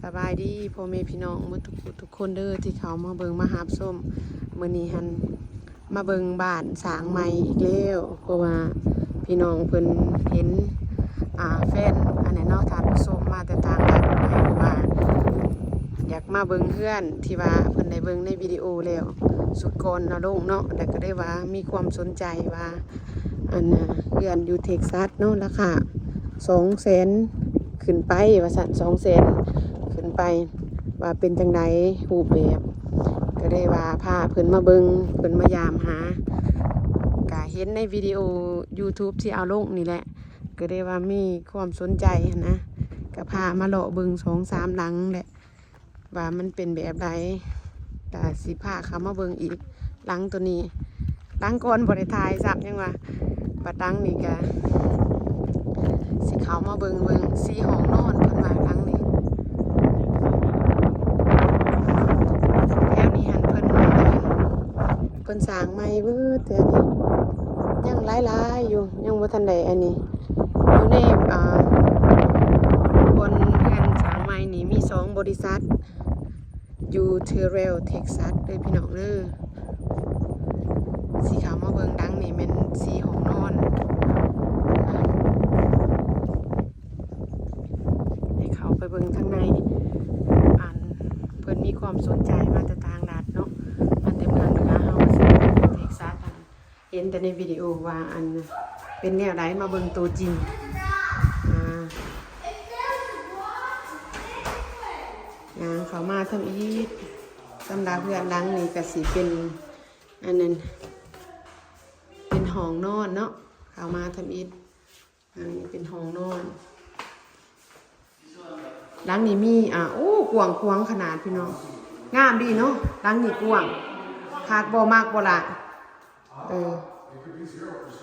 สบายดีพ่อแม่พี่น้องเมื่อทุกคนเด้อที่เขามาเบิงมาหาบส้มมื้อนี้หันมาเบิงบ้านสร้างใหม่อีกแล้วเพราะว่าพี่น้องเพิ่นเห็นแฟนอันนี้นอกทานส้มมาแต่ต่างกันว่าอยากมาเบิงเพื่อนที่ว่าเพิ่นได้เบิงในวิดีโอแล้วสุดก่อนนะลูกเนาะแต่ก็ได้ว่ามีความสนใจว่าอันเพื่อนอยู่เท็กซัสเนาะราคา200,000ขึ้นไปว่าสั่น200,000ขึ้นไปว่าเป็นจังไดรูปแบบก็ได้ว่าพาเพิ่นมาเบิงเพิ่นมายามหาก็เห็นในวิดีโอ YouTube ที่เอาลงนี่แหละก็ได้ว่ามีความสนใจนะก็พามาเลาะเบิง2-3หลังแหละว่ามันเป็นแบบใดก็สิพาเขามาเบิงอีกหลังตัวนี้หลังก่อนบ่ได้ถ่ายซ้ำยังว่าบัดหลังนี่ก็สิเขามาเบิง4ห้องนอนเพิ่นว่าหลังนี้แล้วนี่หันเพิ่นสร้างใหม่เบิดแต่อันนี้ยังหลายๆอยู่ยังบ่ทันได้อันนี้อยู่ในบนเรือนสร้างใหม่นี่มี2บริษัทอยู่เทเรลเท็กซัสเด้อพี่น้องเด้อสีขาวมาเบิงดังนี่เป็นสีห้องนอนให้เขาไปเบิงข้างในเพิ่นมีความสนใจมาแต่ต่างรัฐเนาะมาแต่เมืองเหนือเฮาสิเท็กซัสเห็นแต่ในวิดีโอว่าเป็นแนวใดมาเบิงตัวจริงงานเขามาทำอีกสำหรับเพื่อนหลังนี่ก็สิเป็นอันนั้นเป็นห้องนอนเนาะเขามาทำอีกอันนี้เป็นห้องนอนหลังนี้มีโอ้กว้างขวางขนาดพี่น้องงามดีเนาะหลังนี้กว้างคากบ่มากบ่ละ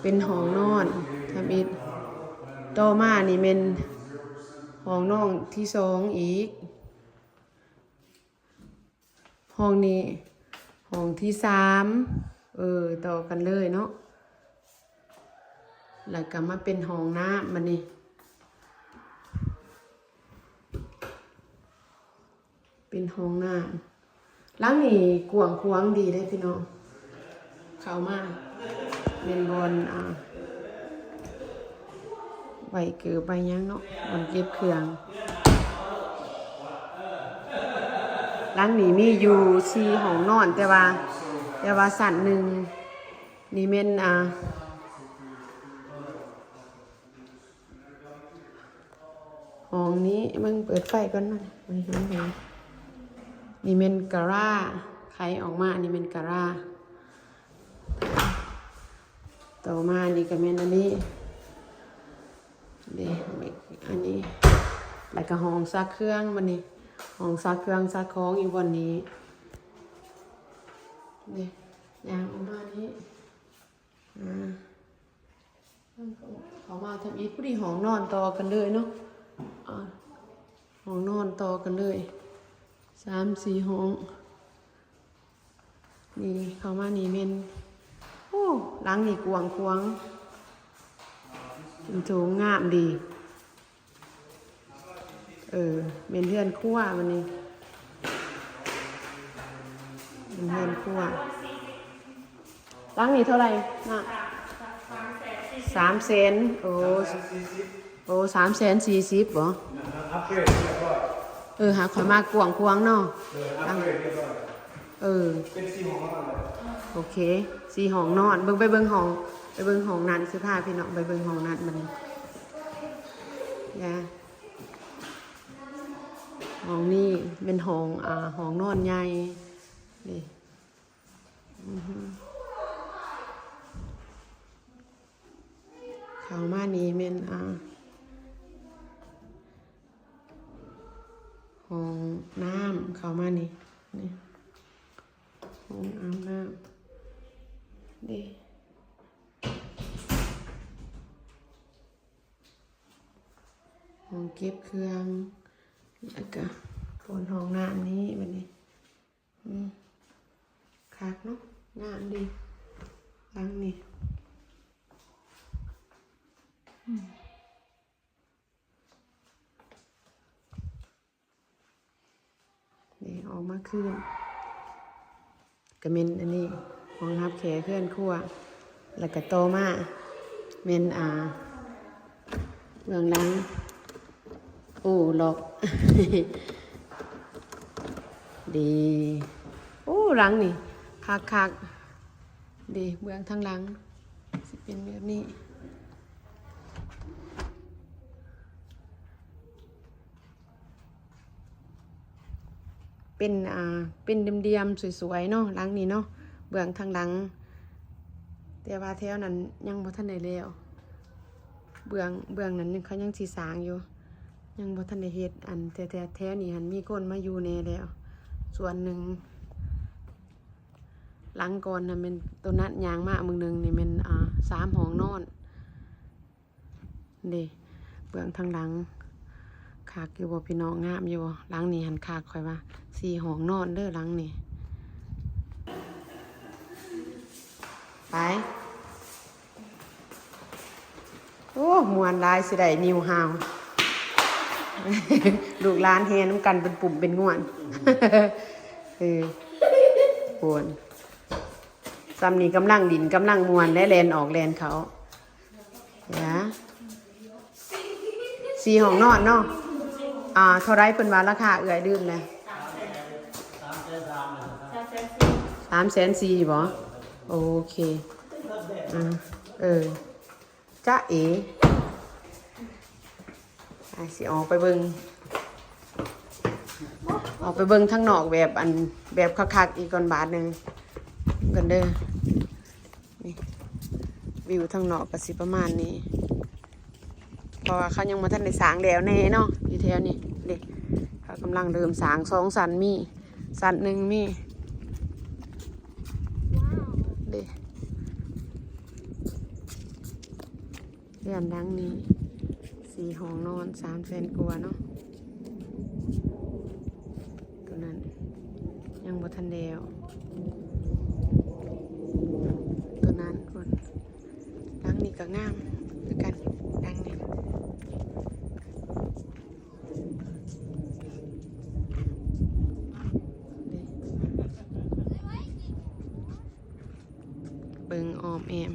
เป็นห้องนอนทำอีกต่อมานี่เป็นห้องนอนที่2อีกห้องนี้ห้องที่3ต่อกันเลยเนาะแล้วก็มาเป็นห้องน้ำมันนี่เป็นห้องน้ำหลังนี้กว้างขวางดีเลยพี่น้องเข้ามาเป็นบนใบเกือบใบยังเนาะบนเก็บเครื่องหลังนี้มีอยู่4ห้องนอนแต่ว่าสั่นหนึ่งนี่เม่นห้องนี้มึงเปิดไฟก่อนนะนี่เม่นการ่าใครออกมานี่เม่นการ่าต่อมานี่ก็เม่นอันนี้อันนี้แล้วก็ห้องซักเครื่องมันนี่ห้องซักเครื่องซักของอยู่บนนี้นี่อย่างประมาณนี้เขามาทำอีกผู้ดีห้องนอนต่อกันเลยเนาะห้องนอนต่อกันเลย3-4ห้องนี่เขามานี่เมนโอ้หลังนี่กว้างขวางโถงงามดีเมนเพื่อนครัวมันนี่เพื่อนครัวหลังนี่เท่าไหร่นะ300,000โอ้340,000บ่หาข่อยมากกวางควงเนาะเป็น4ห้องนอนโอเค4ห้องนอนไปเบิ่งห้องนั้นสิพาพี่น้องไปเบิ่งห้องนั้นมันห้องนี้เป็นห้องนอนใหญ่นี่เข้ามานี่เป็นห้องน้ำเข้ามานี่ห้องอาบน้ำนี่ห้องเก็บเครื่องแล้วก็บนห้องน้ำนี้แบบนี้คักเนาะงามดีหลังนี่ นี่ออกมาคืนก็เมนอันนี้ห้องรับแขกเพื่อนครัวแล้วก็โตมาเมนเมืองหลังโอ้หลอก ดีโอ้หลังนี่คักดีเบื้องทางหลังสิเป็นแบบนี้เป็นเดียมๆสวยๆเนาะหลังนี้เนาะเบื้องทางหลังแต่ว่าแถวนั้นยังบ่ทันได้แล้วเบื้องนั้นเขายังสิสร้างอยู่ยังบ่ทันได้เฮ็ดอันแต่แถวนี้หันมีคนมาอยู่แน่แล้วส่วนหนึ่งหลังก่อนนะเป็นตัวนัดยางมากมึงหนึ่งนี่เป็น3 ห้องนอนนี่เบื้องทางหลังขากอยู่บ่พี่น้องงามอยู่หลังนี่หันขากคอยว่า4 ห้องนอนเด้อหลังนี่ไปโอ้มวนลายสิได้นิวฮาว ลูกหลานเฮน้ำกันเป็นปุ่มเป็นง่วนปวนซ้ำนี้กำลังดินกำลังมวนและแลนออกแลนเขา4 ห้องนอนเนาะเท่าไรเพิ่นว่าราคาเอื้อยดื่มเลย340,000บ่โอเคจ้าเอ๋สิออกไปเบิ่งทางนอกแบบคักๆอีกก่อนบาทหนึ่งกันเด้อนี่วิวทางนอกก็สิประมาณนี้เพราะว่าเขายังมาทันได้สร้างแล้วแน่เนาะอยู่แถวนี้เด็กเขากำลังเริ่มสร้าง2 สันมีสันหนึ่งมีเด็กเรือนดังนี้4 ห้องนอน300,000 กว่าเนาะตัวนั้นยังบ่ทันแล้วตัวนั้นคนดังนี้ก็งามคือกันดังนี้เบิ่งออมแอม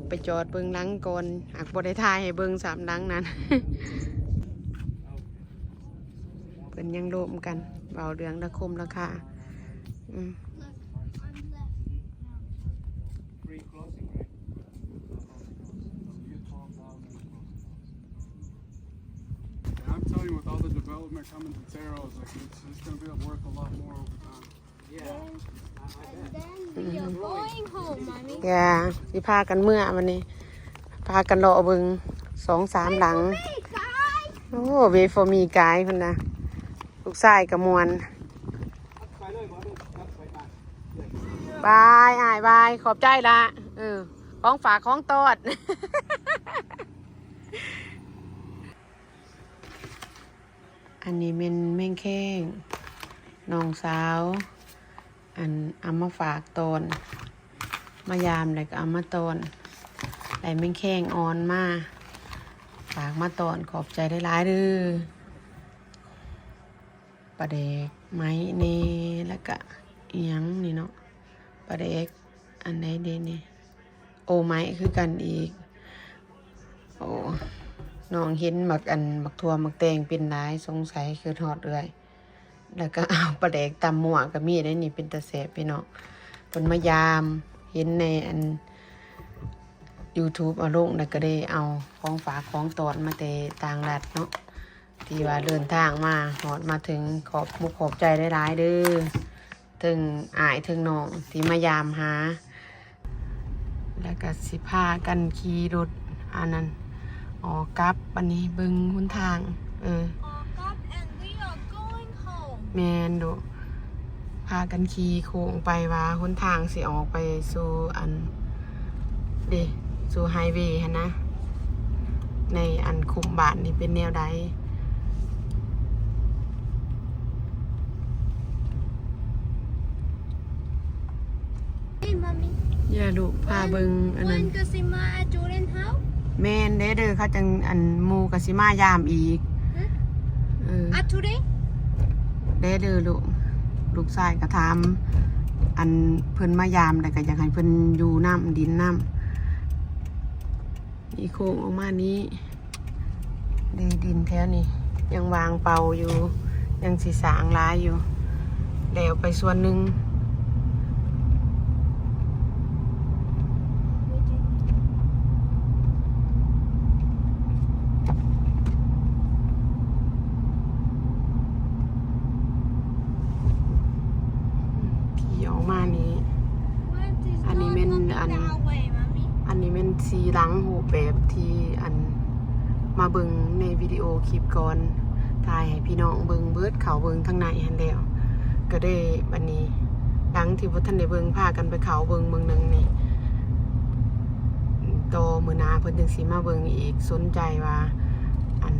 ไปจอดเบิ่งหลังก่อนหากบ่ได้ถ่ายให้เบิ่ง3 หลังนั้น เพิ่นยังโลมกันเบาเรื่องราคาI'm telling you, with all the development coming to Teros, like it's going to be worth a lot more over time. And then we are going home, mommy. สิพากันเมื่อวันนี้พากันรอเบิ่ง2-3 หลัง Hey, guys! โอ้เวฟอร์มีกายเพิ่นนะลูกชายกระมวลบายบายขอบใจละของฝากของตอด อันนี้เป็นแม่งแข้งน้องสาวเอามาฝากตอนมายามเลยก็เอามาตอนไหลแม่งแข้งอ่อนมาฝากมาตอนขอบใจได้หลายเด้อปลาเด็กไม้เนแล้วก็อีหยังนี่เนาะปลาเด็กอันไหนเดนี่โอไม้คือกันอีกโอ้น้องเห็นหมักทั่วหมักแตงเป็นหลายสงสัยคือทอดเรื่อยแล้วก็เอาปลาแดกตำหมวกกับมีได้นี่เป็นตะแสบพี่น้องเพิ่นมายามเห็นในYouTube เอาลงแล้วก็ได้เอาของฝากของตอดมาแต่ต่างรัฐเนาะที่ว่าเดินทางมาหอดมาถึงขอบใจได้หลายเด้อถึงอายถึงน้องที่มายามหาแล้วก็สิพากันขี่รถอันนั้นกลับวันนี้เบิ่งหนทางAnd we are going home. แมนดูพากันขี่โค้งไปว่าหนทางสิออกไปสู่สู่ไฮเวย์ฮะนะในคุมบ้านนี่เป็นแนวใด Hey, mommy. อย่าลูกพาเบิ่งอันนั้น When Kasima at Jordan house? แมนเด้อเขาจังหมู่กสิมายามอีก At today? เด้อลูก ลูกชายก็ถามอันเพิ่นมายามแต่ก็อยากให้เพิ่นอยู่น้ำดินน้ำนี่โค้งออกมานี้ดินแถวนี้ยังวางเป่าอยู่ยังสีสางร้ายอยู่แล้วไปส่วนหนึ่งขี่ออกมานี้ What is Anh not men- looking anh- that way, mommy? อันนี้เป็นสีหลังหูแบบที่อันมาเบิงในวิดีโอคลิปก่อนถ่ายให้พี่น้องเบิงเบิดเขาเบิงทั้งในหันแล้ว ก็ได้บันนี้หลังที่พ่ท่านได้เบิงพากันไปเขาเบิงหนึ่งนี่โตมือหนาเพิ่นถึงสีมาเบิงอีกสนใจว่าอัน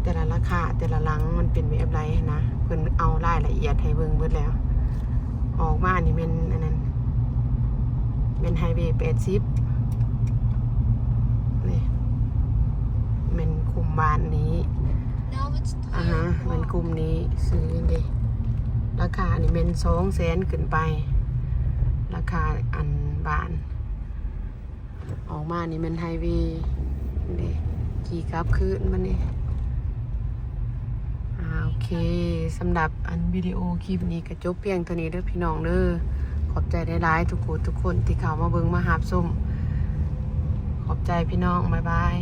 แต่ละราคาแต่ละหลังมันเป็นแบบไรนะเพิ่นเอารายละเอียดให้เบิงเบิดแล้ว ออกมานี่เป็นอันนั้นเป็นไฮเวย์80นี่เป็นกลุ่มบ้านนี้ Now it's ฮะ tired. มันกลุ่มนี้ซื้อดิราคานี่เป็น200,000ขึ้นไป ราคาอันบ้าน ออกมานี่มันไฮเวย์นี่ขี่กลับคืนมันนี่โอเคสำหรับอันวิดีโอคลิปนี้ก็จบเพียงเท่านี้เด้อพี่น้องเด้อขอบใจได้หลายๆทุกคนที่เข้ามาเบิ่งมาหาบส้มขอบใจพี่น้องบ๊ายบาย